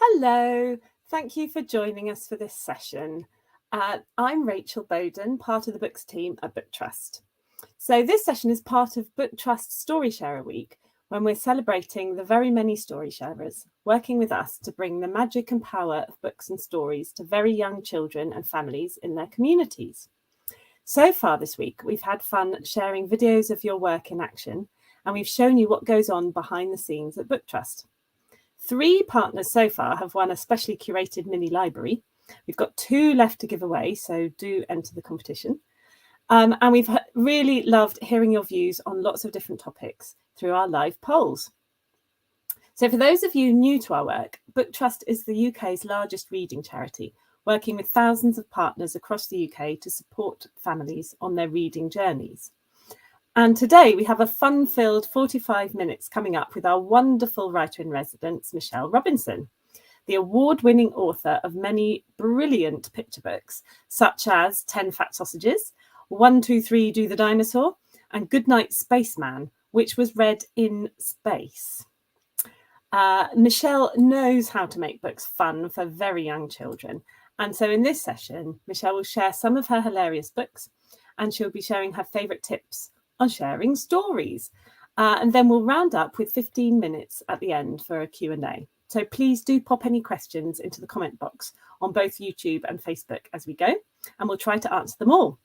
Hello, thank you for joining us for this session. I'm Rachel Bowden, part of the books team at Book Trust. So this session is part of Book Trust Story Sharer Week, when we're celebrating the very many story sharers working with us to bring the magic and power of books and stories to very young children and families in their communities. So far this week, we've had fun sharing videos of your work in action, and we've shown you what goes on behind the scenes at Book Trust. 3 partners so far have won a specially curated mini library. We've got 2 left to give away, so do enter the competition. And we've really loved hearing your views on lots of different topics through our live polls. So for those of you new to our work, Book Trust is the UK's largest reading charity, working with thousands of partners across the UK to support families on their reading journeys. And today we have a fun-filled 45 minutes coming up with our wonderful writer-in-residence, Michelle Robinson, the award-winning author of many brilliant picture books, such as 10 Fat Sausages, 1, 2, 3, Do the Dinosaur, and Goodnight Spaceman, which was read in space. Michelle knows how to make books fun for very young children. And so in this session, Michelle will share some of her hilarious books, and she'll be sharing her favourite tips on sharing stories. And then we'll round up with 15 minutes at the end for a Q&A. So please do pop any questions into the comment box on both YouTube and Facebook as we go, and we'll try to answer them all.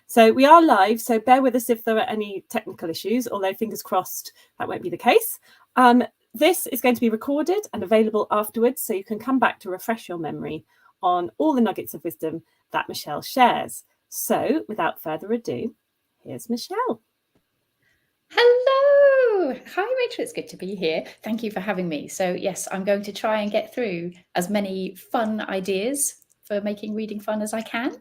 So we are live, so bear with us if there are any technical issues, although fingers crossed that won't be the case. This is going to be recorded and available afterwards, so you can come back to refresh your memory on all the nuggets of wisdom that Michelle shares. So without further ado, here's Michelle. Hello! Hi, Rachel. It's good to be here. Thank you for having me. So yes, I'm going to try and get through as many fun ideas for making reading fun as I can.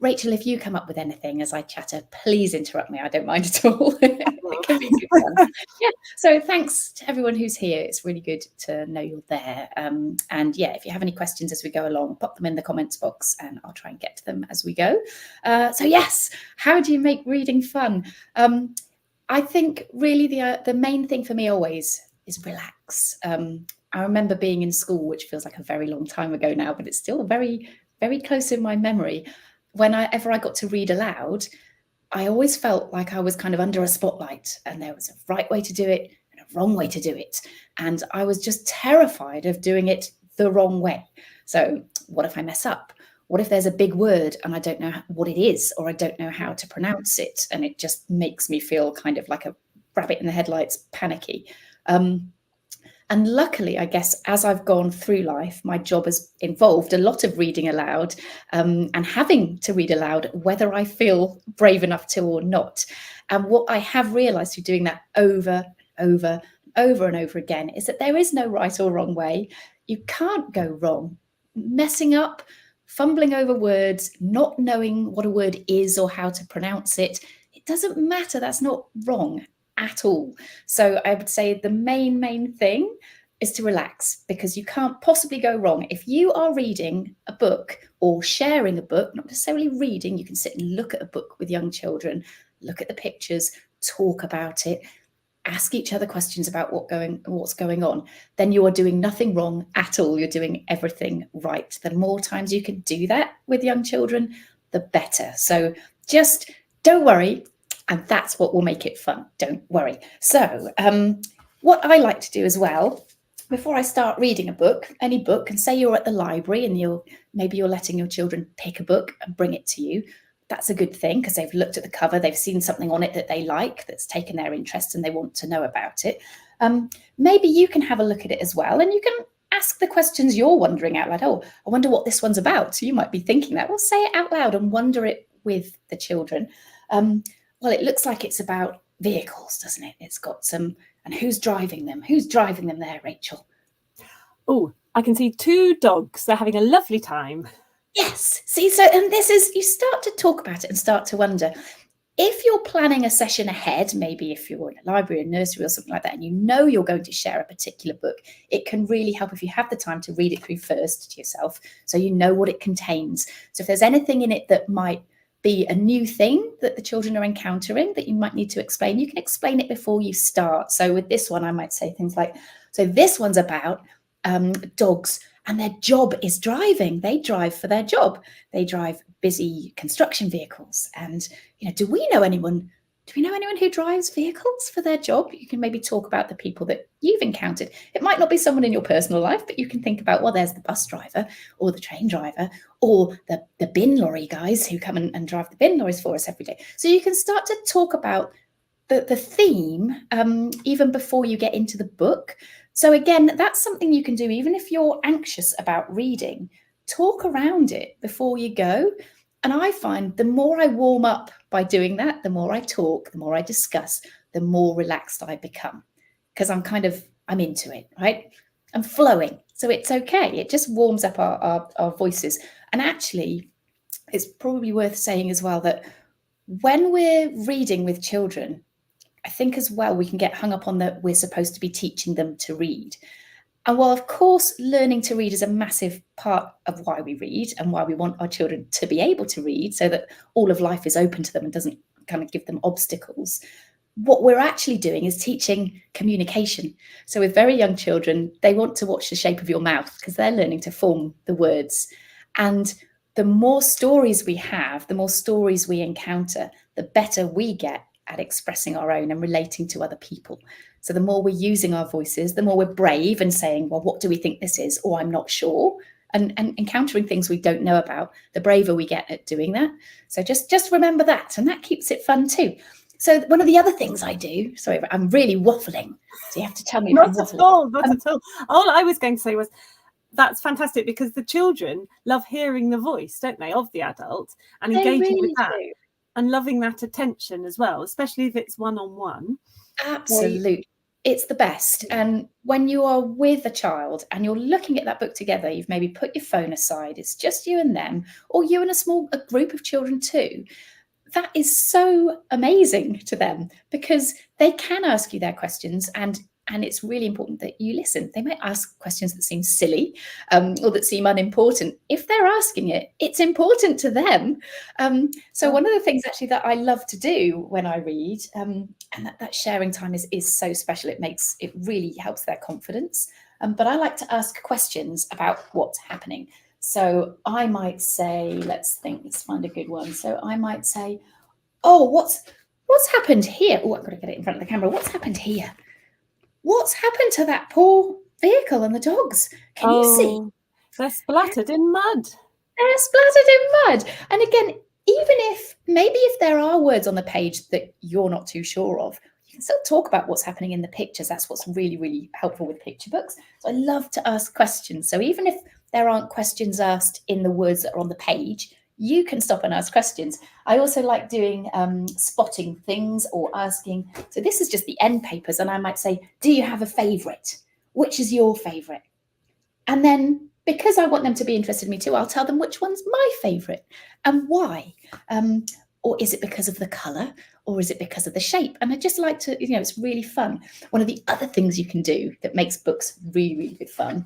Rachel, if you come up with anything as I chatter, please interrupt me. I don't mind at all. It can be good fun. Yeah. So thanks to everyone who's here. It's really good to know you're there. And yeah, if you have any questions as we go along, pop them in the comments box and I'll try and get to them as we go. So yes, how do you make reading fun? I think really the main thing for me always is relax. I remember being in school, which feels like a very long time ago now, but it's still very, very close in my memory. Whenever I got to read aloud, I always felt like I was kind of under a spotlight and there was a right way to do it and a wrong way to do it. And I was just terrified of doing it the wrong way. So what if I mess up? What if there's a big word and I don't know what it is, or I don't know how to pronounce it? And it just makes me feel kind of like a rabbit in the headlights, panicky. And luckily, I guess, as I've gone through life, my job has involved a lot of reading aloud and having to read aloud, whether I feel brave enough to or not. And what I have realised through doing that over and over again is that there is no right or wrong way. You can't go wrong. Messing up, fumbling over words, not knowing what a word is or how to pronounce it, it doesn't matter. That's not wrong at all. So I would say the main thing is to relax, because you can't possibly go wrong. If you are reading a book or sharing a book, not necessarily reading, you can sit and look at a book with young children, look at the pictures, talk about it, ask each other questions about what's going on, then you are doing nothing wrong at all. You're doing everything right. The more times you can do that with young children, the better. So just don't worry. And that's what will make it fun. Don't worry. So what I like to do as well, before I start reading a book, any book, and say you're at the library and maybe you're letting your children pick a book and bring it to you. That's a good thing, because they've looked at the cover, they've seen something on it that they like, that's taken their interest, and they want to know about it. Maybe you can have a look at it as well, and you can ask the questions you're wondering out loud. Oh, I wonder what this one's about. So you might be thinking that. Well, say it out loud and wonder it with the children. Well, it looks like it's about vehicles, doesn't it? It's got some, and who's driving them? Who's driving them there, Rachel? Oh, I can see 2 dogs. They're having a lovely time. Yes. See, so, and this is, you start to talk about it and start to wonder, if you're planning a session ahead, maybe if you're in a library, a nursery or something like that, and you know you're going to share a particular book, it can really help if you have the time to read it through first to yourself, so you know what it contains. So if there's anything in it that might be a new thing that the children are encountering that you might need to explain, you can explain it before you start. So with this one, I might say things like, so this one's about dogs, and their job is driving. They drive for their job. They drive busy construction vehicles. And, do we know anyone who drives vehicles for their job? You can maybe talk about the people that you've encountered. It might not be someone in your personal life, but you can think about, well, there's the bus driver or the train driver or the bin lorry guys who come and drive the bin lorries for us every day. So you can start to talk about the theme even before you get into the book. So again, that's something you can do even if you're anxious about reading. Talk around it before you go. And I find the more I warm up by doing that, the more I talk, the more I discuss, the more relaxed I become. Because I'm into it, right? I'm flowing. So it's okay. It just warms up our voices. And actually, it's probably worth saying as well that when we're reading with children, I think as well we can get hung up on that we're supposed to be teaching them to read. And while, of course, learning to read is a massive part of why we read and why we want our children to be able to read so that all of life is open to them and doesn't kind of give them obstacles, what we're actually doing is teaching communication. So with very young children, they want to watch the shape of your mouth because they're learning to form the words. And the more stories we have, the more stories we encounter, the better we get at expressing our own and relating to other people. So the more we're using our voices, the more we're brave and saying, well, what do we think this is? Or I'm not sure. And encountering things we don't know about, the braver we get at doing that. So just remember that. And that keeps it fun too. So one of the other things I do, sorry, I'm really waffling. So you have to tell me if I'm waffling. Not at all. All I was going to say was, that's fantastic because the children love hearing the voice, don't they, of the adult and engaging with that. And loving that attention as well, especially if it's one-on-one. Absolutely. It's the best. And when you are with a child and you're looking at that book together, you've maybe put your phone aside, it's just you and them, or you and a group of children too. That is so amazing to them because they can ask you their questions and it's really important that you listen. They might ask questions that seem silly or that seem unimportant. If they're asking it, it's important to them. So one of the things actually that I love to do when I read, and that sharing time is so special. It really helps their confidence. But I like to ask questions about what's happening. So I might say, let's find a good one. So I might say, oh, what's happened here? Oh, I've got to get it in front of the camera. What's happened here? What's happened to that poor vehicle and the dogs? Can you see? They're splattered in mud. They're splattered in mud. And again, even if there are words on the page that you're not too sure of, you can still talk about what's happening in the pictures. That's what's really, really helpful with picture books. So I love to ask questions. So even if there aren't questions asked in the words that are on the page, you can stop and ask questions. I also like doing spotting things or asking. So this is just the end papers. And I might say, do you have a favourite? Which is your favourite? And then because I want them to be interested in me too, I'll tell them which one's my favourite and why. Or is it because of the colour? Or is it because of the shape? And I just like to, it's really fun. One of the other things you can do that makes books really, really good fun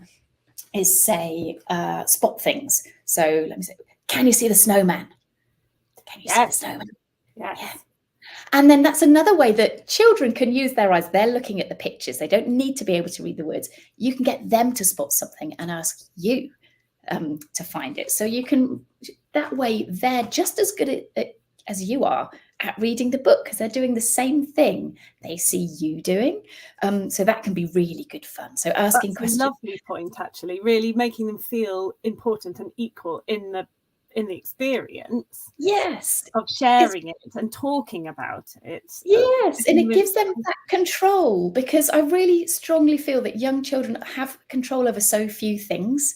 is say, spot things. So let me say, can you see the snowman? Can you see the snowman? Yes. Yeah. And then that's another way that children can use their eyes. They're looking at the pictures. They don't need to be able to read the words. You can get them to spot something and ask you to find it. So you can, that way they're just as good as you are at reading the book because they're doing the same thing they see you doing. So that can be really good fun. So asking questions. That's a lovely point, actually, really making them feel important and equal in the experience. Yes. Of sharing it and talking about it. Yes, and it gives them that control because I really strongly feel that young children have control over so few things.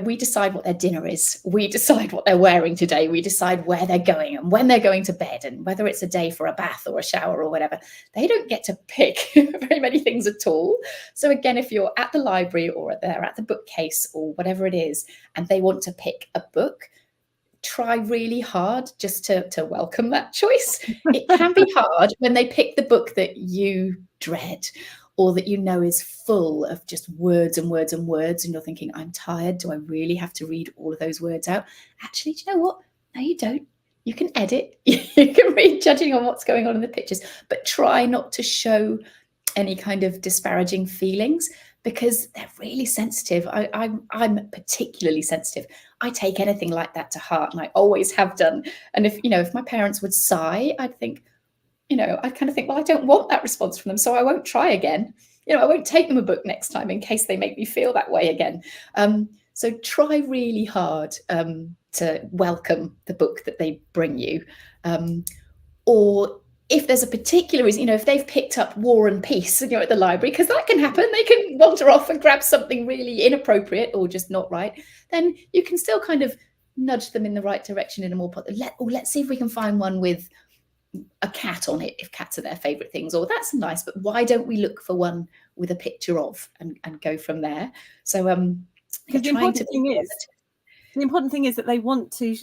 We decide what their dinner is. We decide what they're wearing today. We decide where they're going and when they're going to bed and whether it's a day for a bath or a shower or whatever. They don't get to pick very many things at all. So again, if you're at the library or they're at the bookcase or whatever it is, and they want to pick a book, try really hard just to welcome that choice. It can be hard when they pick the book that you dread or that is full of just words and words and words and you're thinking, I'm tired, do I really have to read all of those words out? Actually, do you know what? No, you don't. You can edit. You can read judging on what's going on in the pictures, but try not to show any kind of disparaging feelings, because they're really sensitive. I'm particularly sensitive. I take anything like that to heart, and I always have done. And if my parents would sigh, I'd think, I'd kind of think, well, I don't want that response from them, so I won't try again. I won't take them a book next time in case they make me feel that way again. So try really hard to welcome the book that they bring you. Or if there's a particular reason, if they've picked up War and Peace, at the library, because that can happen, they can wander off and grab something really inappropriate or just not right, then you can still kind of nudge them in the right direction in a more let's see if we can find one with a cat on it, if cats are their favorite things, or that's nice, but why don't we look for one with a picture of, and go from there. So because the important thing is that they want to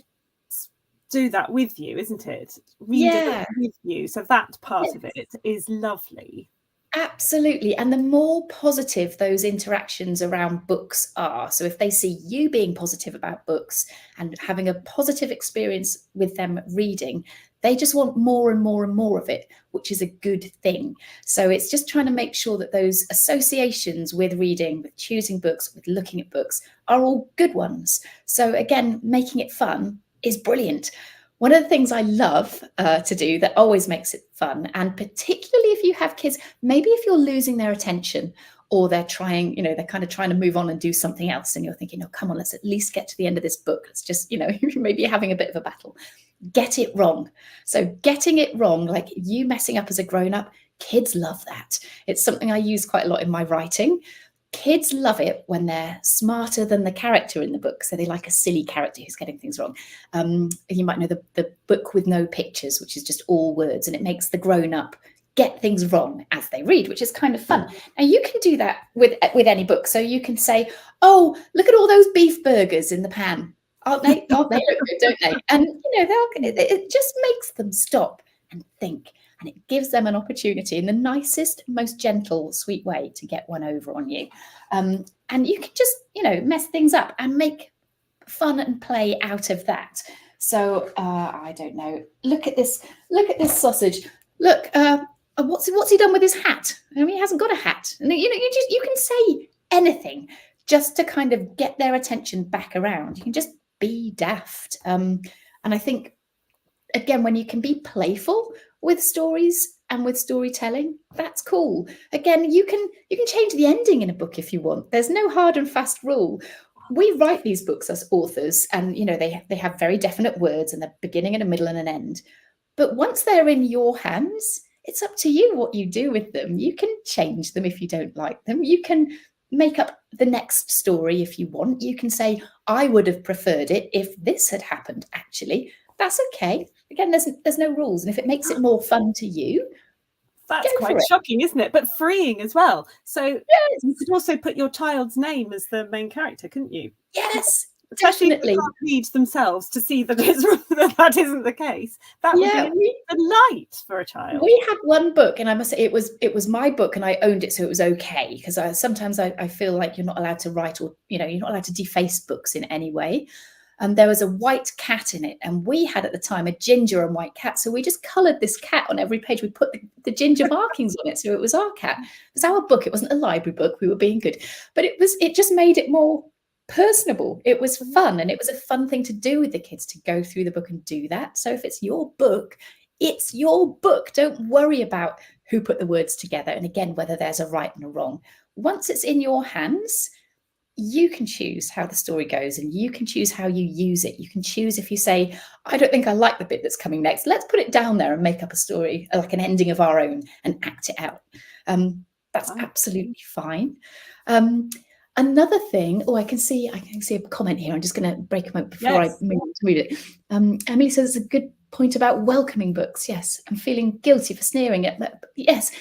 do that with you, isn't it? Read it with you. So that part of it is lovely. Absolutely. And the more positive those interactions around books are, so if they see you being positive about books and having a positive experience with them reading, they just want more and more and more of it, which is a good thing. So it's just trying to make sure that those associations with reading, with choosing books, with looking at books are all good ones. So again, making it fun is brilliant. One of the things I love to do that always makes it fun, and particularly if you have kids, maybe if you're losing their attention, or they're trying, they're kind of trying to move on and do something else, and you're thinking, oh, come on, let's at least get to the end of this book. Let's just, maybe you're having a bit of a battle. Get it wrong. So getting it wrong, like you messing up as a grown-up, kids love that. It's something I use quite a lot in my writing. Kids love it when they're smarter than the character in the book. So they like a silly character who's getting things wrong. You might know the book with no pictures, which is just all words, and it makes the grown-up get things wrong as they read, which is kind of fun. And you can do that with any book. So you can say, oh, look at all those beef burgers in the pan. Aren't they? They look good, don't they? And it just makes them stop and think. And it gives them an opportunity in the nicest, most gentle, sweet way to get one over on you. And you can just, mess things up and make fun and play out of that. So I don't know. Look at this sausage. Look, what's he done with his hat? I mean, he hasn't got a hat. And you can say anything just to kind of get their attention back around. You can just be daft. And I think, again, when you can be playful with stories and with storytelling, that's cool. Again, you can change the ending in a book if you want. There's no hard and fast rule. We write these books as authors, and they have very definite words and a beginning and a middle and an end. But once they're in your hands, it's up to you what you do with them. You can change them if you don't like them. You can make up the next story if you want. You can say, I would have preferred it if this had happened, actually. That's okay. Again, there's no rules. And if it makes it more fun to you, that's quite shocking, isn't it? But freeing as well. So you could also put your child's name as the main character, couldn't you? Yes, especially definitely. if they can't read themselves to see that that isn't the case. That would be a delight for a child. We had one book, and I must say it was my book, and I owned it, so it was okay, because sometimes I feel like you're not allowed to write, or you're not allowed to deface books in any way. And there was a white cat in it, and we had at the time a ginger and white cat, so we just coloured this cat on every page. We put the ginger markings on it, so it was our cat. It was our book. It wasn't a library book. We were being good, but it just made it more personable. It was fun, and it was a fun thing to do with the kids, to go through the book and do that. So if it's your book, it's your book. Don't worry about who put the words together, and again, whether there's a right and a wrong. Once it's in your hands, you can choose how the story goes, and you can choose how you use it. You can choose, if you say, I don't think I like the bit that's coming next, let's put it down there and make up a story, like an ending of our own, and act it out. That's absolutely fine. Another thing, I can see a comment here. I'm just going to break a moment before I move on to read it. Emily says it's a good point about welcoming books. Yes, I'm feeling guilty for sneering at that. Yes.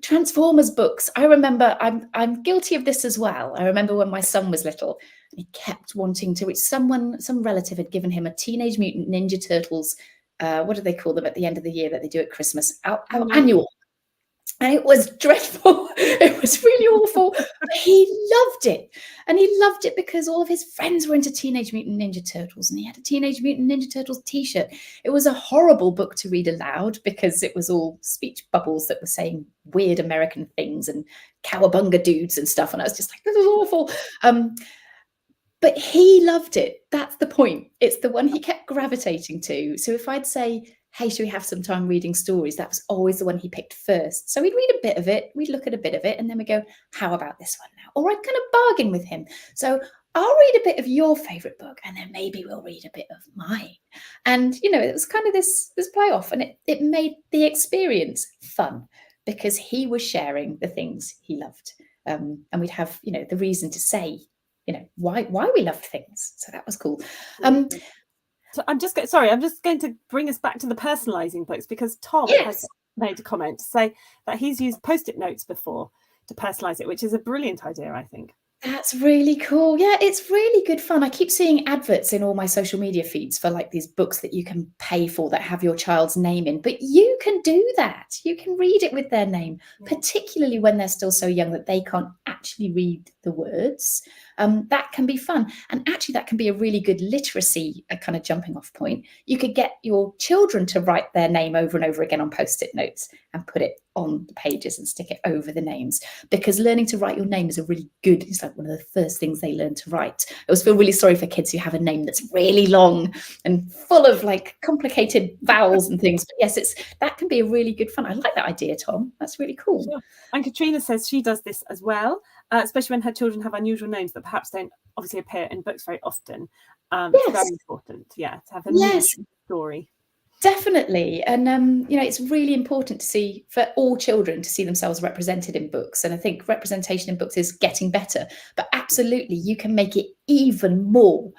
Transformers books. I remember I'm guilty of this as well. I remember when my son was little, he kept wanting to. Some relative had given him a Teenage Mutant Ninja Turtles. What do they call them at the end of the year that they do at Christmas? Annual. And it was dreadful. It was really awful. But he loved it. And he loved it because all of his friends were into Teenage Mutant Ninja Turtles, and he had a Teenage Mutant Ninja Turtles t-shirt. It was a horrible book to read aloud because it was all speech bubbles that were saying weird American things and cowabunga dudes and stuff. And I was just like, this is awful. But he loved it. That's the point. It's the one he kept gravitating to. So if I'd say, hey, should we have some time reading stories? That was always the one he picked first. So we'd read a bit of it, we'd look at a bit of it, and then we go, how about this one now? Or I'd kind of bargain with him. So I'll read a bit of your favorite book, and then maybe we'll read a bit of mine. And, it was kind of this playoff, and it made the experience fun because he was sharing the things he loved. And we'd have, the reason to say, why we loved things. So that was cool. So I'm just going to bring us back to the personalizing books, because Tom has made a comment to say that he's used Post-it notes before to personalize it, which is a brilliant idea, I think. That's really cool. Yeah, it's really good fun. I keep seeing adverts in all my social media feeds for like these books that you can pay for that have your child's name in, but you can do that. You can read it with their name, particularly when they're still so young that they can't actually read the words. That can be fun. And actually that can be a really good literacy kind of jumping off point. You could get your children to write their name over and over again on Post-it notes and put it on the pages and stick it over the names, because learning to write your name is it's like one of the first things they learn to write. I always feel really sorry for kids who have a name that's really long and full of like complicated vowels and things. But yes, that can be a really good fun. I like that idea, Tom. That's really cool. Sure. And Katrina says she does this as well, especially when her children have unusual names that perhaps don't obviously appear in books very often. It's very important, to have a new story. Definitely. And, it's really important to see, for all children, to see themselves represented in books. And I think representation in books is getting better. But absolutely, you can make it even more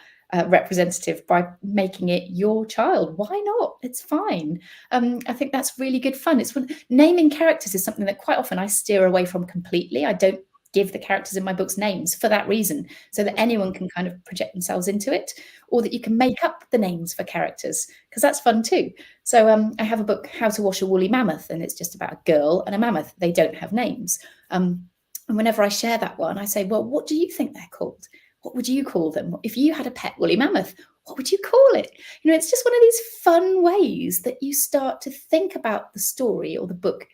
representative by making it your child. Why not? It's fine. I think that's really good fun. Naming characters is something that quite often I steer away from completely. I don't give the characters in my books names for that reason, so that anyone can kind of project themselves into it, or that you can make up the names for characters, because that's fun too. So I have a book, How to Wash a Woolly Mammoth, and it's just about a girl and a mammoth. They don't have names. And whenever I share that one, I say, well, what do you think they're called? What would you call them? If you had a pet woolly mammoth, what would you call it? It's just one of these fun ways that you start to think about the story or the book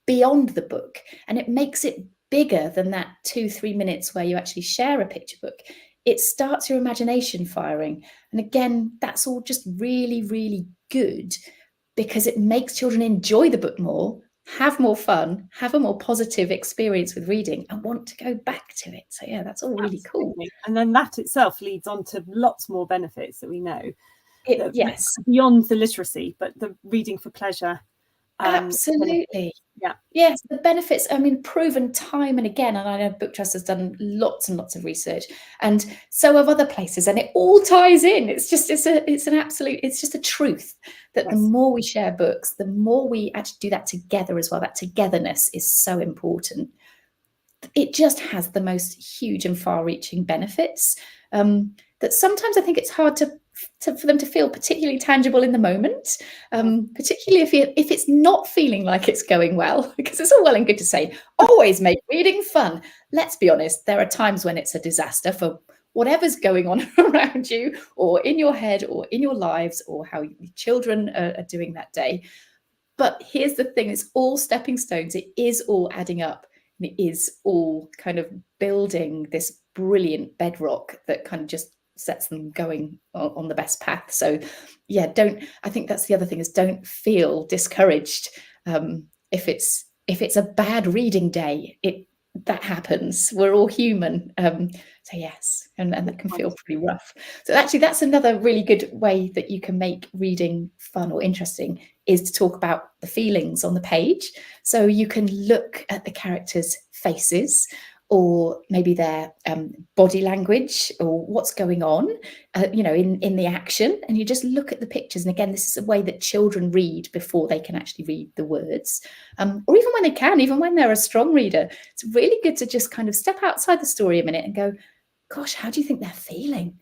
beyond the book, and it makes it bigger than that 2-3 minutes where you actually share a picture book. It starts your imagination firing. And again, that's all just really, really good, because it makes children enjoy the book more, have more fun, have a more positive experience with reading, and want to go back to it. So yeah, that's all really cool. And then that itself leads on to lots more benefits that we know. Yes. Beyond the literacy, but the reading for pleasure. Absolutely. Yeah. Yes, the benefits, proven time and again, and I know Book Trust has done lots and lots of research, and so have other places, and it all ties in. It's just a truth that the more we share books, the more we actually do that together as well. That togetherness is so important. It just has the most huge and far-reaching benefits that sometimes I think it's hard for them to feel particularly tangible in the moment, particularly if it's not feeling like it's going well, because it's all well and good to say, always make reading fun. Let's be honest, there are times when it's a disaster for whatever's going on around you, or in your head, or in your lives, or how your children are doing that day. But here's the thing, it's all stepping stones. It is all adding up. And it is all kind of building this brilliant bedrock that kind of just sets them going on the best path. So yeah, I think that's the other thing, is don't feel discouraged. If it's a bad reading day, that happens. We're all human. So yes, and that can feel pretty rough. So actually that's another really good way that you can make reading fun or interesting, is to talk about the feelings on the page. So you can look at the characters' faces, or maybe their body language, or what's going on, in the action, and you just look at the pictures. And again, this is a way that children read before they can actually read the words, or even when they can, even when they're a strong reader. It's really good to just kind of step outside the story a minute and go, gosh, how do you think they're feeling?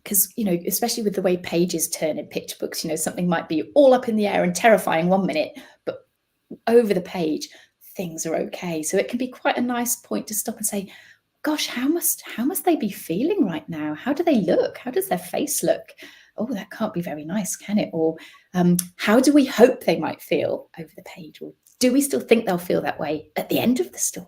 Because, especially with the way pages turn in picture books, something might be all up in the air and terrifying one minute, but over the page, things are okay. So it can be quite a nice point to stop and say, gosh, how must they be feeling right now? How do they look? How does their face look? Oh, that can't be very nice, can it? Or how do we hope they might feel over the page? Or do we still think they'll feel that way at the end of the story?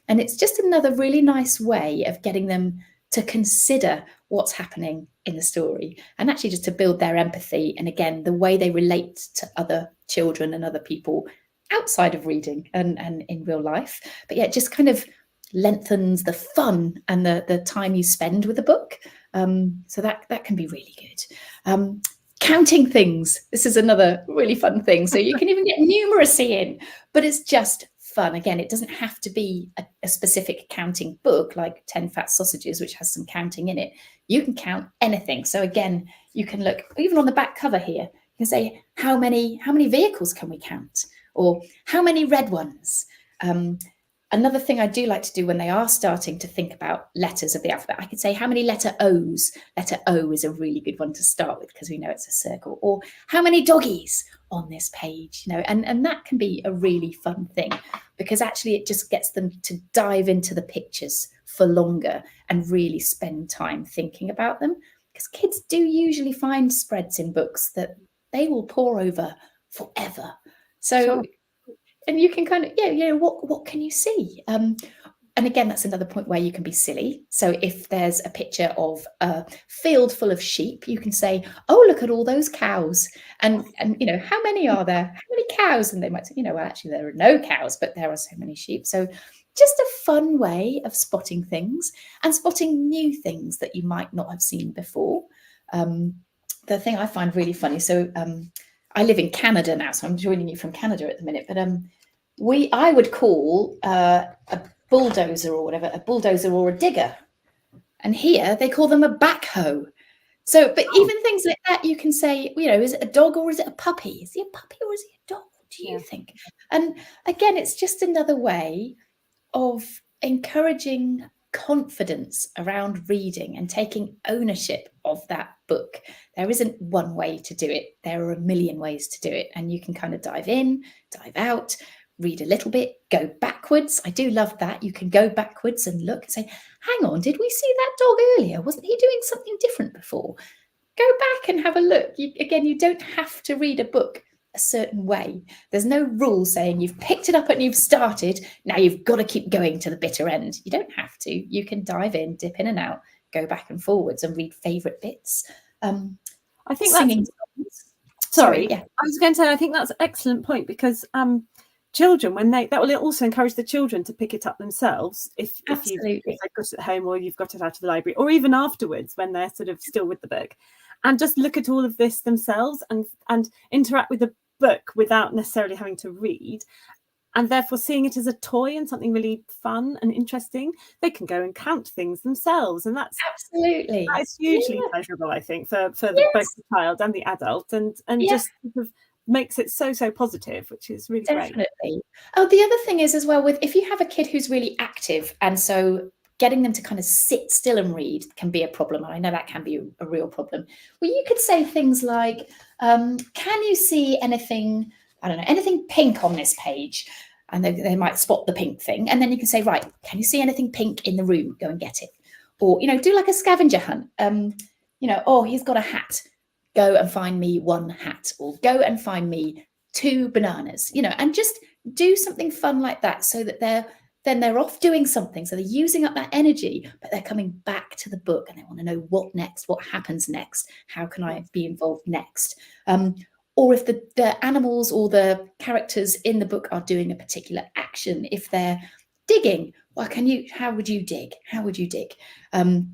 And it's just another really nice way of getting them to consider what's happening in the story, and actually just to build their empathy, and again, the way they relate to other children and other people outside of reading and in real life. But yeah, it just kind of lengthens the fun and the time you spend with a book. So that can be really good. Counting things. This is another really fun thing. So you can even get numeracy in, but it's just fun. Again, it doesn't have to be a specific counting book like 10 Fat Sausages, which has some counting in it. You can count anything. So again, you can look even on the back cover here. You can say, how many vehicles can we count? Or how many red ones? Another thing I do like to do when they are starting to think about letters of the alphabet, I could say, how many letter O's? Letter O is a really good one to start with because we know it's a circle. Or how many doggies on this page? And that can be a really fun thing, because actually it just gets them to dive into the pictures for longer and really spend time thinking about them. Because kids do usually find spreads in books that they will pore over forever. So, sure. And you can kind of, what can you see? And again, that's another point where you can be silly. So if there's a picture of a field full of sheep, you can say, oh, look at all those cows. And how many are there? How many cows? And they might say, well, actually, there are no cows, but there are so many sheep. So just a fun way of spotting things and spotting new things that you might not have seen before. The thing I find really funny, so I live in Canada now, so I'm joining you from Canada at the minute, but I would call a bulldozer or whatever, a bulldozer or a digger. And here they call them a backhoe. So, but even things like that, you can say, is it a dog or is it a puppy? Is he a puppy or is he a dog? What do you think? And again, it's just another way of encouraging confidence around reading and taking ownership of that book. There isn't one way to do it. There are a million ways to do it. And you can kind of dive in, dive out, read a little bit, go backwards. I do love that. You can go backwards and look and say, hang on, did we see that dog earlier? Wasn't he doing something different before? Go back and have a look. You don't have to read a book a certain way. There's no rule saying you've picked it up and you've started, now you've got to keep going to the bitter end. You don't have to. You can dive in, dip in and out, go back and forwards and read favourite bits. I think singing. Sorry, yeah. I was going to say, I think that's an excellent point, because children, that will also encourage the children to pick it up themselves if they've got it at home or you've got it out of the library, or even afterwards when they're sort of still with the book, and just look at all of this themselves and interact with the book without necessarily having to read, and therefore seeing it as a toy and something really fun and interesting. They can go and count things themselves, and that's hugely pleasurable, I think, for both the child and the adult, and just sort of makes it so positive, which is really definitely great. Oh, the other thing is as well, if you have a kid who's really active, and so getting them to kind of sit still and read can be a problem. I know that can be a real problem. Well, you could say things like, can you see anything, I don't know, anything pink on this page? And they might spot the pink thing. And then you can say, right, can you see anything pink in the room? Go and get it. Or, do like a scavenger hunt. Oh, he's got a hat. Go and find me one hat. Or go and find me 2 bananas, and just do something fun like that, so that they're off doing something. So they're using up that energy, but they're coming back to the book and they want to know what next, what happens next, how can I be involved next? Or if the animals or the characters in the book are doing a particular action, if they're digging, how would you dig? How would you dig? And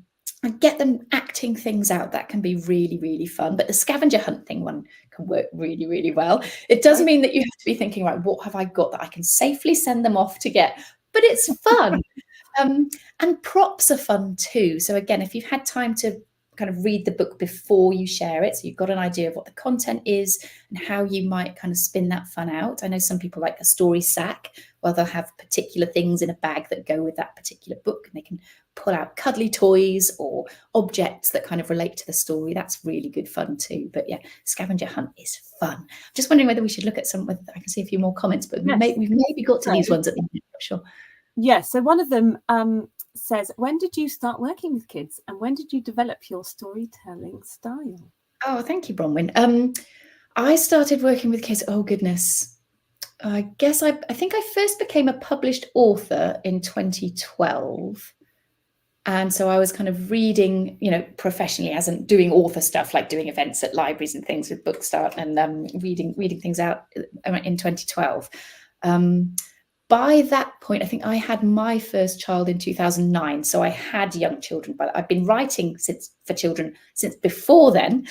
get them acting things out. That can be really, really fun. But the scavenger hunt thing one can work really, really well. It does mean that you have to be thinking, right, what have I got that I can safely send them off to get? But it's fun. And props are fun too. So again, if you've had time to kind of read the book before you share it, so you've got an idea of what the content is and how you might kind of spin that fun out. I know some people like a story sack, where they'll have particular things in a bag that go with that particular book, and they can pull out cuddly toys or objects that kind of relate to the story. That's really good fun too. But yeah, scavenger hunt is fun. I'm just wondering whether we should look at some. I can see a few more comments, but Yes. we've maybe got to these ones at the end. I'm not sure. Yes. So one of them says, when did you start working with kids, and when did you develop your storytelling style? Oh, thank you, Bronwyn. I started working with kids. Oh goodness, I guess I think I first became a published author in 2012. And so I was kind of reading, professionally, as in doing author stuff, like doing events at libraries and things with Bookstart, and reading things out in 2012. By that point, I think I had my first child in 2009. So I had young children, but I've been writing for children since before then.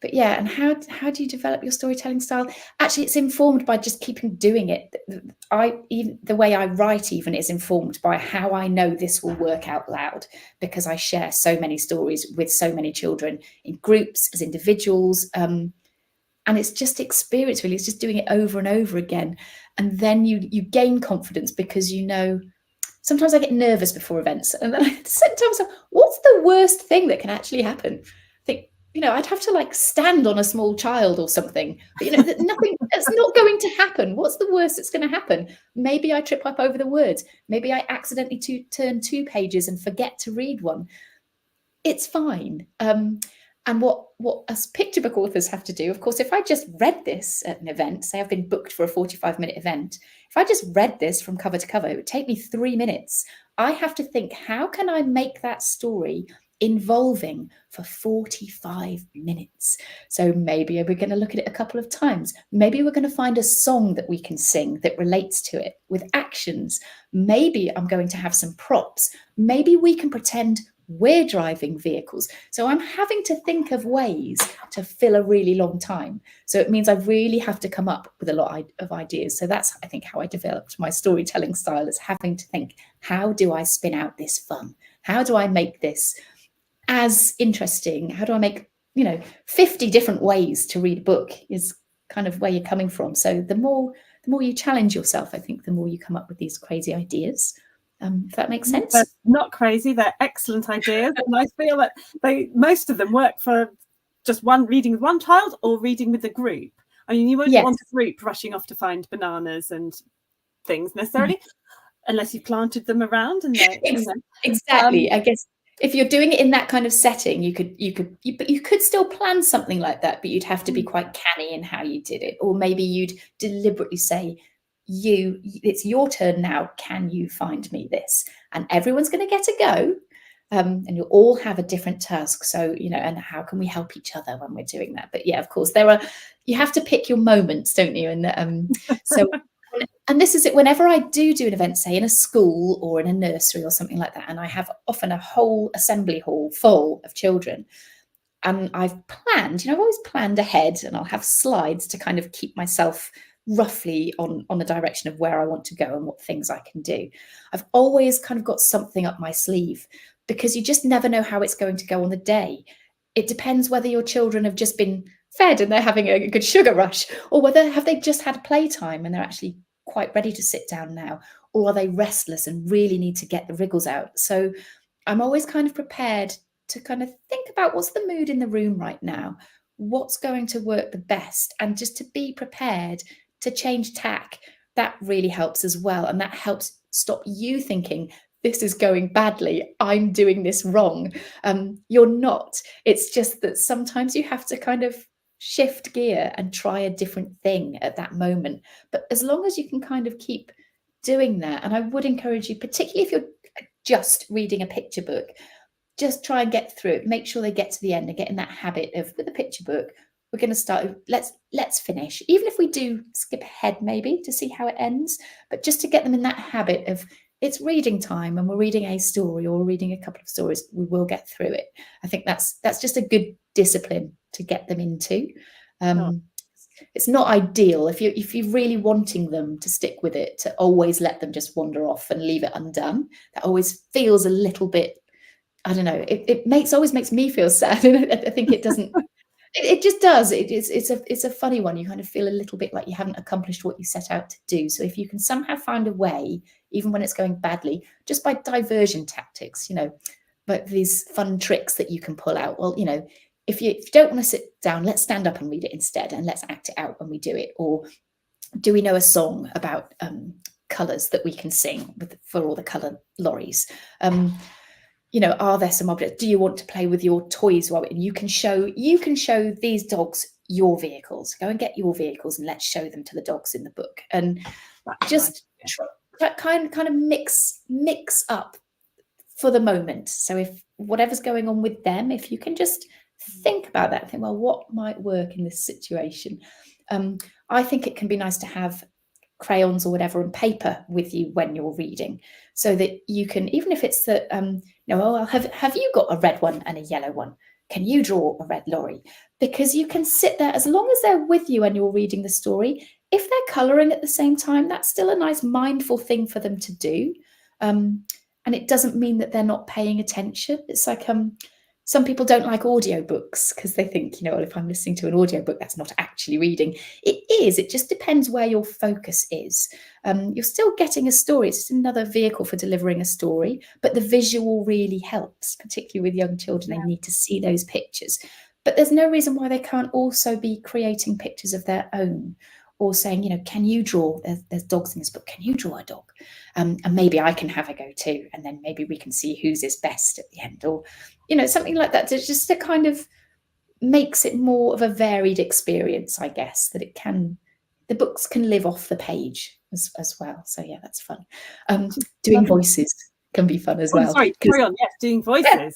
But yeah, and how do you develop your storytelling style? Actually, it's informed by just keeping doing it. The way I write even is informed by how I know this will work out loud, because I share so many stories with so many children in groups, as individuals. And it's just experience, really. It's just doing it over and over again. And then you gain confidence, because sometimes I get nervous before events, and then I said to myself, what's the worst thing that can actually happen? I think, I'd have to like stand on a small child or something, but nothing, it's not going to happen. What's the worst that's going to happen? Maybe I trip up over the words. Maybe I accidentally turn 2 pages and forget to read one. It's fine. And what us picture book authors have to do, of course, if I just read this at an event, say I've been booked for a 45-minute event, if I just read this from cover to cover, it would take me 3 minutes. I have to think, how can I make that story involving for 45 minutes? So maybe we're going to look at it a couple of times. Maybe we're going to find a song that we can sing that relates to it with actions. Maybe I'm going to have some props. Maybe we can pretend we're driving vehicles. So I'm having to think of ways to fill a really long time. So it means I really have to come up with a lot of ideas. So that's, I think, how I developed my storytelling style, is having to think, how do I spin out this fun? How do I make this as interesting? How do I make, 50 different ways to read a book, is kind of where you're coming from. So the more you challenge yourself, I think the more you come up with these crazy ideas. If that makes sense. They're not crazy, they're excellent ideas. And I feel that most of them work for just reading with one child or reading with a group. I mean, you wouldn't want a group rushing off to find bananas and things necessarily, unless you planted them around. And exactly. I guess if you're doing it in that kind of setting, you could still plan something like that, but you'd have to be quite canny in how you did it. Or maybe you'd deliberately say, it's your turn now, can you find me this? And everyone's going to get a go, and you'll all have a different task. So, and how can we help each other when we're doing that? But yeah, of course, you have to pick your moments, don't you? And so, and this is it, whenever I do an event, say in a school or in a nursery or something like that, and I have often a whole assembly hall full of children, and I've planned, I've always planned ahead, and I'll have slides to kind of keep myself roughly on the direction of where I want to go and what things I can do. I've always kind of got something up my sleeve, because you just never know how it's going to go on the day. It depends whether your children have just been fed and they're having a good sugar rush, or whether have they just had playtime and they're actually quite ready to sit down now, or are they restless and really need to get the wriggles out. So I'm always kind of prepared to kind of think about, what's the mood in the room right now? What's going to work the best? And just to be prepared to change tack. That really helps as well. And that helps stop you thinking, this is going badly, I'm doing this wrong. You're not. It's just that sometimes you have to kind of shift gear and try a different thing at that moment. But as long as you can kind of keep doing that, and I would encourage you, particularly if you're just reading a picture book, just try and get through it. Make sure they get to the end and get in that habit of, with a picture book, we're going to start, let's finish, even if we do skip ahead maybe to see how it ends, but just to get them in that habit of, it's reading time and we're reading a story or reading a couple of stories, we will get through it. I think that's just a good discipline to get them into. It's not ideal if you're really wanting them to stick with it, to always let them just wander off and leave it undone. That always feels a little bit I don't know, it always makes me feel sad. I think it doesn't. It just does. It's a funny one. You kind of feel a little bit like you haven't accomplished what you set out to do. So if you can somehow find a way, even when it's going badly, just by diversion tactics, but these fun tricks that you can pull out. Well, if you don't want to sit down, let's stand up and read it instead, and let's act it out when we do it. Or do we know a song about colours that we can sing for all the colour lorries? Are there some objects? Do you want to play with your toys while you can show these dogs your vehicles? Go and get your vehicles and let's show them to the dogs in the book. And just kind of mix up for the moment. So if whatever's going on with them, if you can just think about that, think, well, what might work in this situation? I think it can be nice to have crayons or whatever and paper with you when you're reading, so that you can, even if it's that have you got a red one and a yellow one, can you draw a red lorry? Because you can sit there, as long as they're with you and you're reading the story, if they're colouring at the same time, that's still a nice mindful thing for them to do, and it doesn't mean that they're not paying attention. It's like some people don't like audiobooks because they think, well, if I'm listening to an audiobook, that's not actually reading. It is. It just depends where your focus is. You're still getting a story. It's just another vehicle for delivering a story, but the visual really helps, particularly with young children. They need to see those pictures. But there's no reason why they can't also be creating pictures of their own, or saying, can you draw, there's dogs in this book, can you draw a dog? And maybe I can have a go too, and then maybe we can see whose is best at the end, or something like that. It's just a kind of makes it more of a varied experience, I guess, that the books can live off the page as well. So yeah, that's fun. Doing voices can be fun as well. Sorry, carry on. Yes, doing voices. Yeah.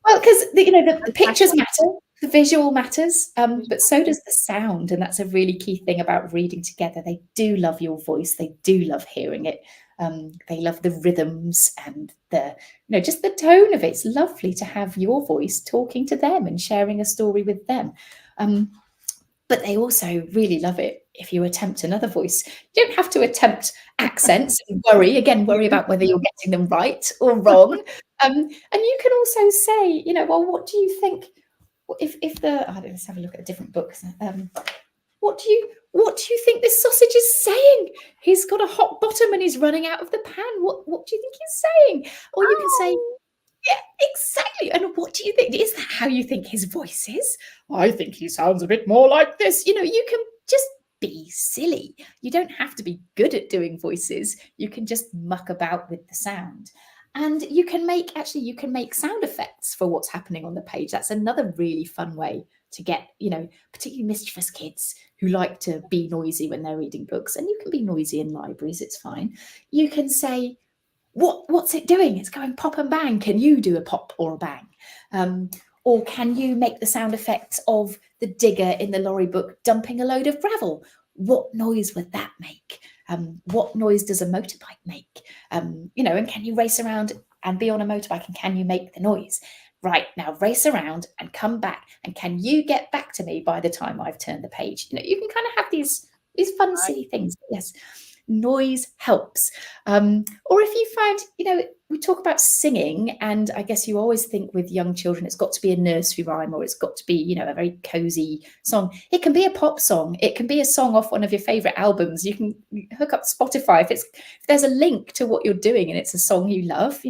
Well, because the pictures matter, the visual matters, but so does the sound, and that's a really key thing about reading together. They do love your voice. They do love hearing it. They love the rhythms and just the tone of it. It's lovely to have your voice talking to them and sharing a story with them. But they also really love it if you attempt another voice. You don't have to attempt accents and worry about whether you're getting them right or wrong. And you can also say, well, what do you think? Let's have a look at a different book. What do you think this sausage is saying? He's got a hot bottom and he's running out of the pan. What do you think he's saying? Or you can say, yeah, exactly. And what do you think? Is that how you think his voice is? I think he sounds a bit more like this. You can just be silly. You don't have to be good at doing voices. You can just muck about with the sound. And you can make sound effects for what's happening on the page. That's another really fun way to get, particularly mischievous kids who like to be noisy when they're reading books. And you can be noisy in libraries, it's fine. You can say, what's it doing? It's going pop and bang. Can you do a pop or a bang? Or can you make the sound effects of the digger in the lorry book dumping a load of gravel? What noise would that make? What noise does a motorbike make? And can you race around and be on a motorbike, and can you make the noise? Right, now race around and come back, and can you get back to me by the time I've turned the page? You can kind of have these fun, silly things. Yes, noise helps. Or if you find, we talk about singing, and I guess you always think with young children it's got to be a nursery rhyme, or it's got to be, a very cozy song. It can be a pop song. It can be a song off one of your favorite albums. You can hook up Spotify if there's a link to what you're doing and it's a song you love.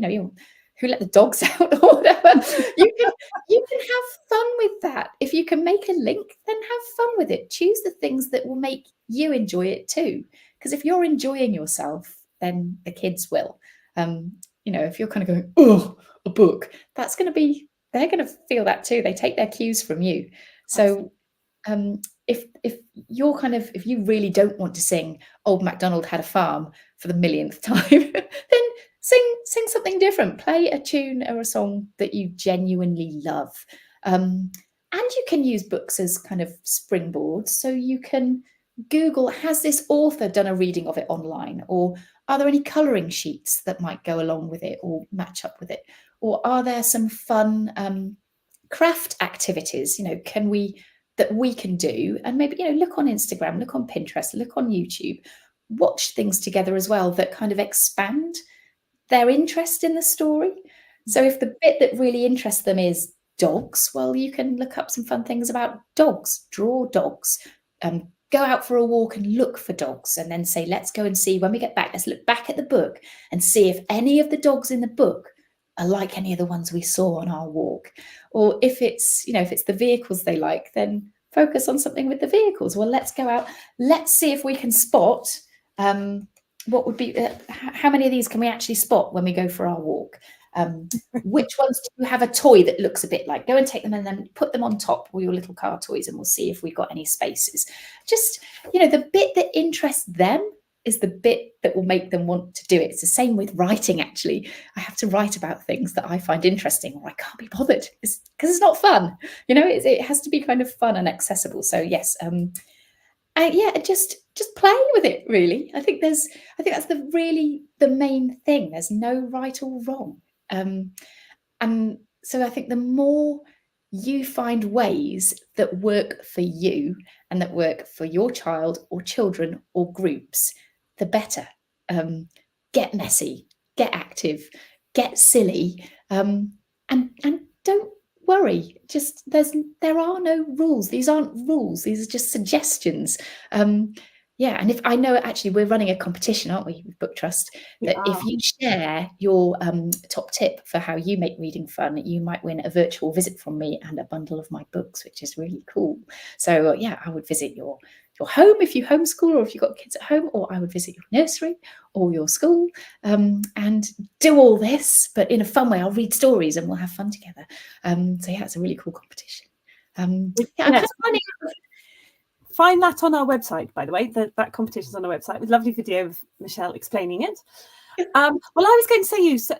Who let the dogs out or whatever. You can have fun with that. If you can make a link, then have fun with it. Choose the things that will make you enjoy it too. Because if you're enjoying yourself, then the kids will. If you're kind of going, oh, a book, they're going to feel that too. They take their cues from you. So if you really don't want to sing Old MacDonald Had a Farm for the millionth time, then sing something different. Play a tune or a song that you genuinely love. And you can use books as kind of springboards. So you can Google, has this author done a reading of it online? Or are there any colouring sheets that might go along with it or match up with it? Or are there some fun craft activities, that we can do? And maybe, look on Instagram, look on Pinterest, look on YouTube, watch things together as well that kind of expand their interest in the story. So if the bit that really interests them is dogs, well, you can look up some fun things about dogs, draw dogs, go out for a walk and look for dogs, and then say, let's go and see, when we get back, let's look back at the book and see if any of the dogs in the book are like any of the ones we saw on our walk. Or if it's, if it's the vehicles they like, then focus on something with the vehicles. Well, let's go out, let's see if we can spot what would be, how many of these can we actually spot when we go for our walk? Which ones do you have a toy that looks a bit like? Go and take them and then put them on top, all your little car toys, and we'll see if we've got any spaces. Just, the bit that interests them is the bit that will make them want to do it. It's the same with writing, actually. I have to write about things that I find interesting, or I can't be bothered because it's not fun. It has to be kind of fun and accessible. So yes, just play with it, really. I think that's the main thing. There's no right or wrong. And so I think the more you find ways that work for you and that work for your child or children or groups, the better. Get messy, get active, get silly, and don't worry. Just there are no rules. These aren't rules. These are just suggestions. And if I know, actually, we're running a competition, aren't we, with Book Trust, that if you share your top tip for how you make reading fun, you might win a virtual visit from me and a bundle of my books, which is really cool. So I would visit your home if you homeschool, or if you've got kids at home, or I would visit your nursery or your school and do all this, but in a fun way. I'll read stories and we'll have fun together. It's a really cool competition. Find that on our website, by the way. That competition's on our website with a lovely video of Michelle explaining it. Well, I was going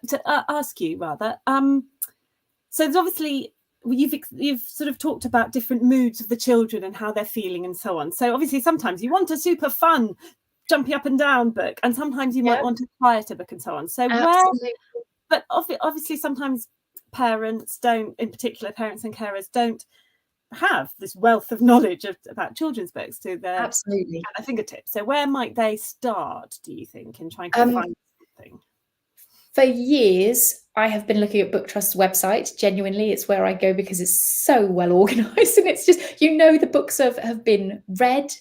to ask you rather. So there's obviously you've sort of talked about different moods of the children and how they're feeling and so on. So obviously sometimes you want a super fun, jumpy up and down book, and sometimes you might want a quieter book and so on. So but obviously sometimes parents don't, in particular parents and carers, don't have this wealth of knowledge about children's books to their at their fingertips. So where might they start, do you think, in trying to find something? For years, I have been looking at Book Trust's website. Genuinely, it's where I go because it's so well organised, and it's just, the books have been read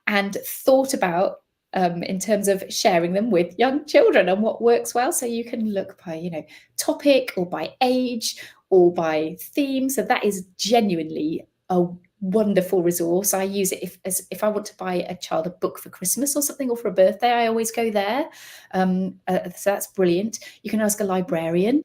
and thought about in terms of sharing them with young children and what works well. So you can look by, topic, or by age, or by theme. So that is genuinely a wonderful resource. I use it if I want to buy a child a book for Christmas or something, or for a birthday. I always go there. So that's brilliant. You can ask a librarian.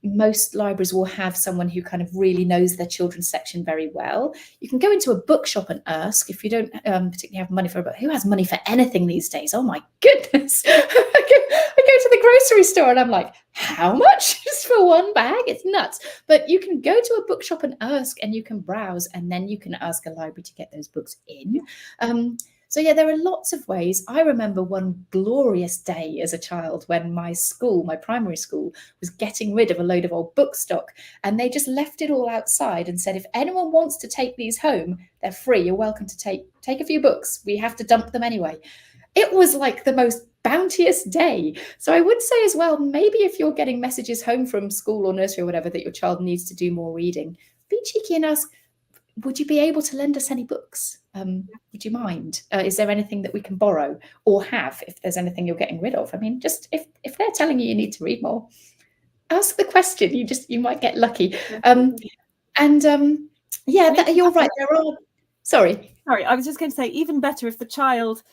Most libraries will have someone who kind of really knows their children's section very well. You can go into a bookshop and ask, if you don't particularly have money for a book. Who has money for anything these days? Oh my goodness. I go to the grocery store and I'm like, how much just for one bag? It's nuts. But you can go to a bookshop and ask, and you can browse, and then you can ask a library to get those books in. There are lots of ways. I remember one glorious day as a child when my primary school, was getting rid of a load of old book stock, and they just left it all outside and said, if anyone wants to take these home, they're free. You're welcome to take a few books. We have to dump them anyway. It was like the most bounteous day. So I would say as well, maybe if you're getting messages home from school or nursery or whatever that your child needs to do more reading, be cheeky and ask, would you be able to lend us any books? Would you mind? Is there anything that we can borrow or have, if there's anything you're getting rid of? I mean, just if they're telling you need to read more, ask the question. You might get lucky. You're right. There are. Sorry, I was just going to say, even better if the child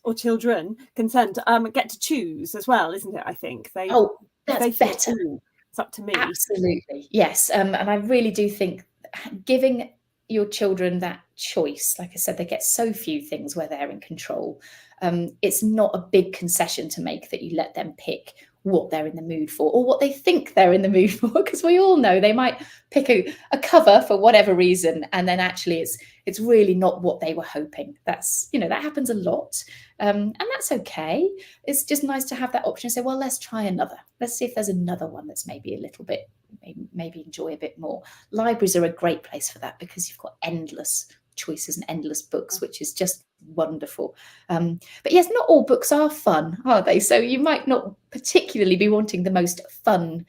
or children consent, get to choose as well, isn't it? I think that's better. It's up to me. Absolutely, yes. And I really do think giving your children that choice, like I said, they get so few things where they're in control. It's not a big concession to make that you let them pick what they're in the mood for, or what they think they're in the mood for, because we all know they might pick a cover for whatever reason, and then actually it's really not what they were hoping. That's, that happens a lot, and that's okay. It's just nice to have that option and say, well, let's try another. Let's see if there's another one that's maybe a little bit, maybe enjoy a bit more. Libraries are a great place for that, because you've got endless choices and endless books, which is just wonderful. But yes, not all books are fun, are they? So you might not particularly be wanting the most fun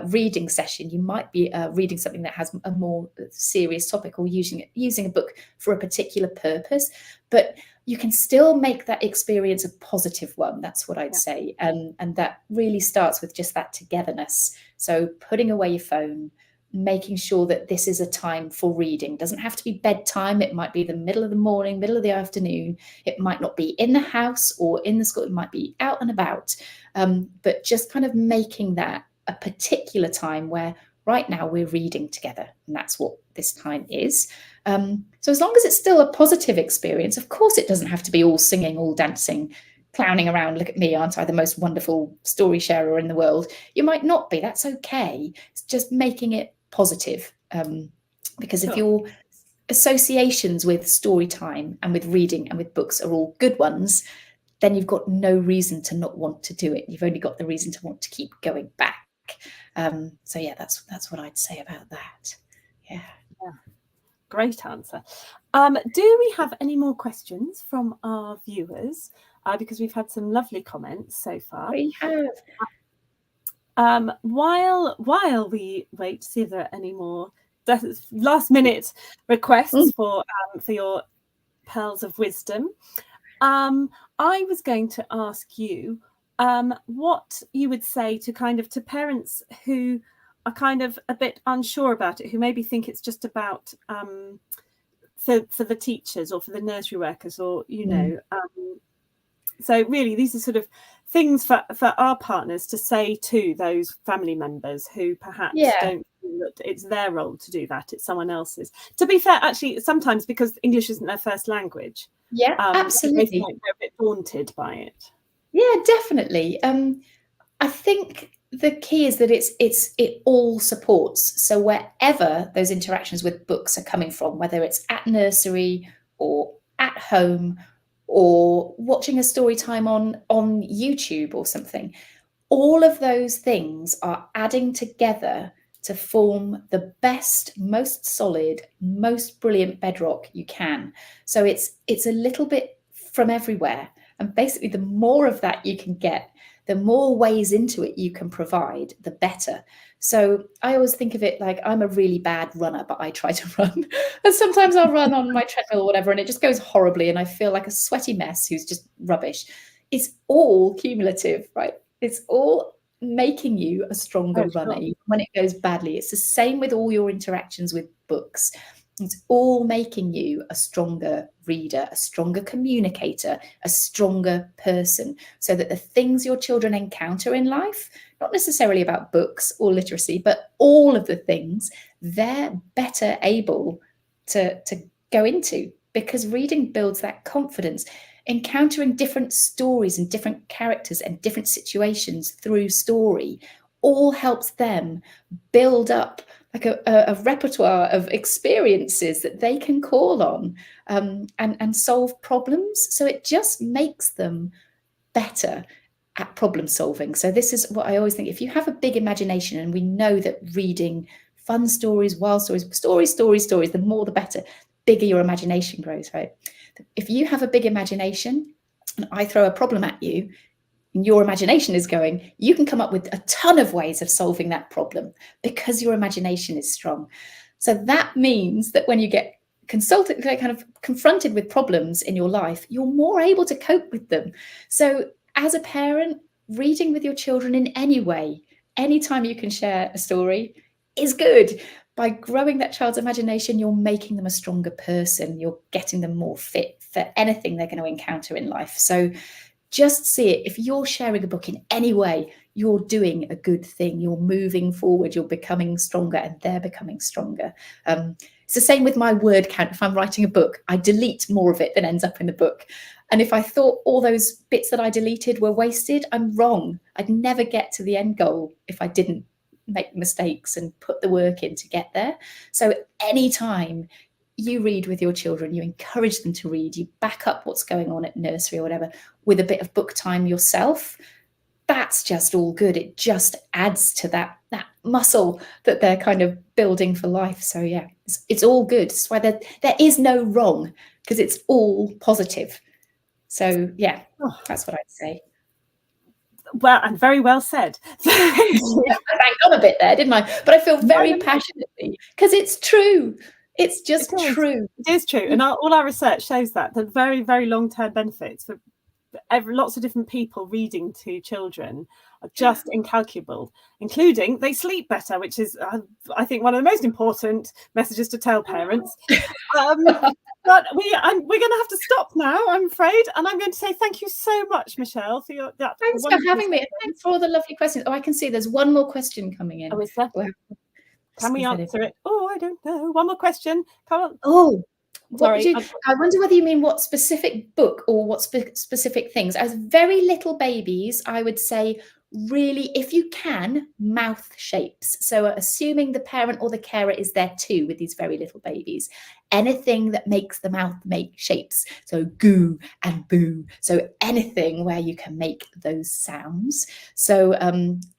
reading session. You might be reading something that has a more serious topic, or using a book for a particular purpose, but you can still make that experience a positive one. That's what I'd say. And that really starts with just that togetherness. So putting away your phone, making sure that this is a time for reading. It doesn't have to be bedtime. It might be the middle of the morning, middle of the afternoon. It might not be in the house or in the school. It might be out and about. But just kind of making that a particular time where right now we're reading together. And that's what this time is. So as long as it's still a positive experience, of course, it doesn't have to be all singing, all dancing, clowning around. Look at me, aren't I the most wonderful story sharer in the world? You might not be. That's okay. It's just making it positive. Because if your associations with story time and with reading and with books are all good ones, then you've got no reason to not want to do it. You've only got the reason to want to keep going back. So yeah, that's what I'd say about that. Yeah. Great answer. Do we have any more questions from our viewers? Because we've had some lovely comments so far. We have. While we wait to see if there are any more last minute requests for your pearls of wisdom, I was going to ask you what you would say to parents who are kind of a bit unsure about it, who maybe think it's just about for the teachers or for the nursery workers, or so really these are sort of things for our partners to say to those family members who perhaps don't feel that it's their role to do that, it's someone else's. To be fair, actually, sometimes because English isn't their first language, absolutely, they feel like they're a bit daunted by it. Yeah, definitely. I think the key is that it all supports. So wherever those interactions with books are coming from, whether it's at nursery or at home or watching a story time on YouTube or something, all of those things are adding together to form the best, most solid, most brilliant bedrock you can. So it's a little bit from everywhere. And basically, the more of that you can get, the more ways into it you can provide, the better. So I always think of it like I'm a really bad runner, but I try to run. And sometimes I'll run on my treadmill or whatever, and it just goes horribly, and I feel like a sweaty mess who's just rubbish. It's all cumulative, right? It's all making you a stronger runner when it goes badly. It's the same with all your interactions with books. It's all making you a stronger reader, a stronger communicator, a stronger person, so that the things your children encounter in life, not necessarily about books or literacy, but all of the things, they're better able to go into, because reading builds that confidence. Encountering different stories and different characters and different situations through story all helps them build up like a repertoire of experiences that they can call on and solve problems. So it just makes them better at problem solving. So this is what I always think. If you have a big imagination, and we know that reading fun stories, wild stories, stories, the more the better, bigger your imagination grows, right? If you have a big imagination and I throw a problem at you, and your imagination is going, you can come up with a ton of ways of solving that problem because your imagination is strong. So that means that when you get kind of confronted with problems in your life, you're more able to cope with them. So as a parent, reading with your children in any way, anytime you can share a story is good. By growing that child's imagination, you're making them a stronger person. You're getting them more fit for anything they're going to encounter in life. So just see it. If you're sharing a book in any way, you're doing a good thing. You're moving forward. You're becoming stronger, and they're becoming stronger. It's the same with my word count. If I'm writing a book, I delete more of it than ends up in the book. And if I thought all those bits that I deleted were wasted, I'm wrong. I'd never get to the end goal if I didn't make mistakes and put the work in to get there. So anytime you read with your children, you encourage them to read, you back up what's going on at nursery or whatever with a bit of book time yourself, that's just all good. It just adds to that muscle that they're kind of building for life. So yeah, it's all good. That's why there is no wrong, because it's all positive. So yeah, that's what I'd say. Well, and very well said. Thank you. I banged on a bit there, didn't I? But I feel very passionately, because it's true. It's just true. It is true. And all our research shows that the very, very long-term benefits for lots of different people reading to children are just incalculable, including they sleep better, which is, I think, one of the most important messages to tell parents. But we're going to have to stop now, I'm afraid. And I'm going to say thank you so much, Michelle, for your... Thanks for having me. And thanks for all the lovely questions. Oh, I can see there's one more question coming in. Oh, is there? Can we answer it? Oh, I don't know. One more question. Come on. Oh, sorry. I wonder whether you mean what specific book or what specific things. As very little babies, I would say, really, if you can, mouth shapes. So assuming the parent or the carer is there too with these very little babies, anything that makes the mouth make shapes. So goo and boo. So anything where you can make those sounds. So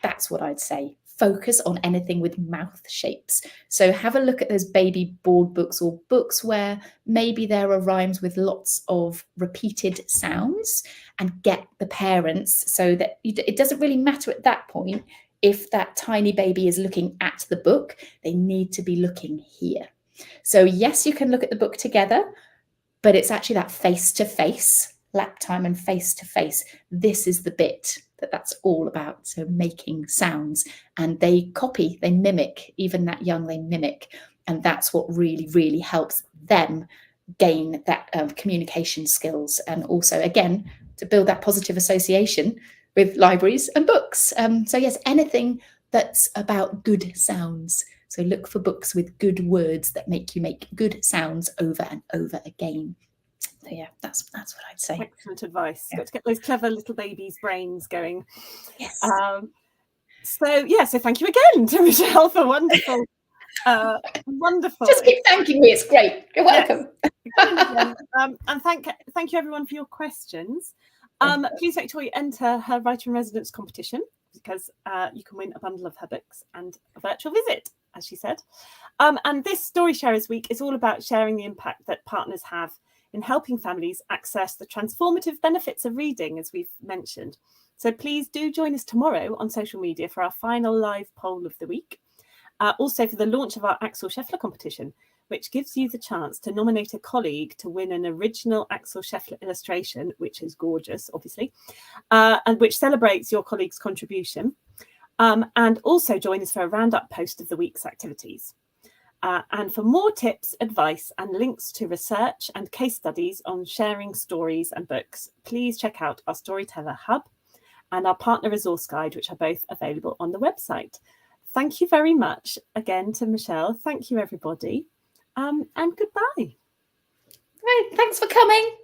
that's what I'd say. Focus on anything with mouth shapes. So have a look at those baby board books or books where maybe there are rhymes with lots of repeated sounds, and get the parents so that it doesn't really matter at that point if that tiny baby is looking at the book. They need to be looking here. So yes, you can look at the book together, but it's actually that face-to-face, lap time and face-to-face. This is the bit that's all about. So making sounds, and they copy, they mimic, even that young, they mimic. And that's what really, really helps them gain that communication skills. And also, again, to build that positive association with libraries and books. So yes, anything that's about good sounds. So look for books with good words that make you make good sounds over and over again. So yeah, that's what I'd say. Excellent advice. Got to get those clever little babies' brains going. Yes. So thank you again to Michelle for wonderful. Just keep thanking me. It's great. You're welcome. Yes. And thank you everyone for your questions. Please make sure you enter her Writer in Residence competition, because you can win a bundle of her books and a virtual visit, as she said. And this Story Sharers Week is all about sharing the impact that partners have in helping families access the transformative benefits of reading, as we've mentioned. So please do join us tomorrow on social media for our final live poll of the week. Also for the launch of our Axel Scheffler competition, which gives you the chance to nominate a colleague to win an original Axel Scheffler illustration, which is gorgeous, obviously, and which celebrates your colleague's contribution. And also join us for a roundup post of the week's activities. And for more tips, advice, and links to research and case studies on sharing stories and books, please check out our Storyteller Hub and our Partner Resource Guide, which are both available on the website. Thank you very much again to Michelle. Thank you, everybody. And goodbye. Right, thanks for coming.